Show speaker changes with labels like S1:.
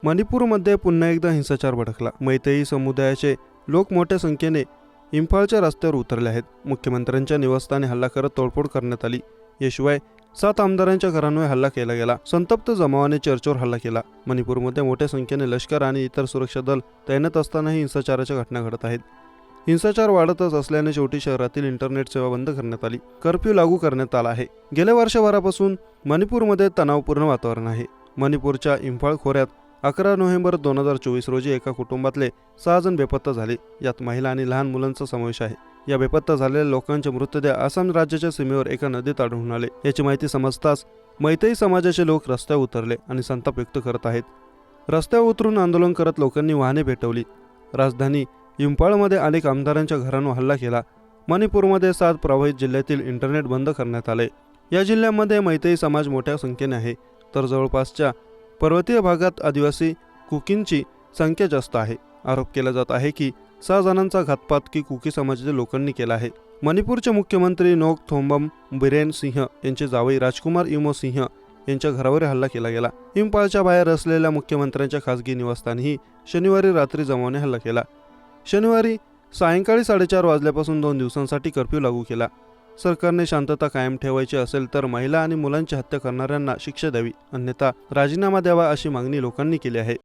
S1: मणिपूरमध्ये पुन्हा एकदा हिंसाचार भडकला। मैतेई समुदायाचे लोक मोठ्या संख्येने इंफाळच्या रस्त्यावर उतरले आहेत। मुख्यमंत्र्यांच्या निवासस्थानी हल्ला करत तोडफोड करण्यात आली। याशिवाय 7 आमदारांच्या घरांवर हल्ला केला गेला। संतप्त जमावाने चर्चवर हल्ला केला। मणिपूरमध्ये मोठ्या संख्येने लष्कर आणि इतर सुरक्षा दल तैनात असतानाही हिंसाचाराच्या घटना घडत आहेत। हिंसाचार वाढतच असल्याने शेवटी शहरातील इंटरनेट सेवा बंद करण्यात आली। कर्फ्यू लागू करण्यात आला आहे। गेल्या वर्षभरापासून मणिपूरमध्ये तणावपूर्ण वातावरण आहे। मणिपूरच्या इंफाळ खोऱ्यात 11 नोव्हेंबर 2024 रोजी एका कुटुंबातले 6 जण बेपत्ता झाले। यात महिला आणि लहान मुलांचा समावेश आहे। या बेपत्ता झालेल्या लोकांचे मृतदेह आसाम राज्याच्या सीमेवर एका नदीत आढळून आले। याची माहिती समजताच मैतेई समाजाचे लोक रस्त्यावर उतरले आणि संताप व्यक्त करत आहेत। रस्त्यावर उतरून आंदोलन करत लोकांनी वाहने पेटवली। राजधानी इंफाळमध्ये अनेक आमदारांच्या घरांवर हल्ला केला। मणिपूरमध्ये 7 प्रभावित जिल्ह्यातील इंटरनेट बंद करण्यात आले। या जिल्ह्यामध्ये मैतेई समाज मोठ्या संख्येने आहे, तर जवळपासच्या पर्वतीय भागात आदिवासी कुकींची संख्या जास्त आहे। आरोप केला जात आहे की 6 जणांचा घातपात कुकी समाजाच्या लोकांनी केला आहे। मणिपूरचे मुख्यमंत्री नोकथोम्बम बिरेन सिंह यांचे जावई राजकुमार इमो सिंह यांच्या घरावर हल्ला केला गेला। इंफाळच्या बाहेर असलेल्या मुख्यमंत्र्यांच्या खासगी निवासस्थानीही शनिवारी रात्री जमावाने हल्ला केला। शनिवारी सायंकाळी 4:30 वाजल्यापासून 2 दिवसांसाठी कर्फ्यू लागू केला। सरकारने शांतता कायम ठेवायची असेल तर महिला आणि मुलांची हत्या करणाऱ्यांना शिक्षा द्यावी, अन्यथा राजीनामा द्यावा अशी मागणी लोकांनी केली आहे।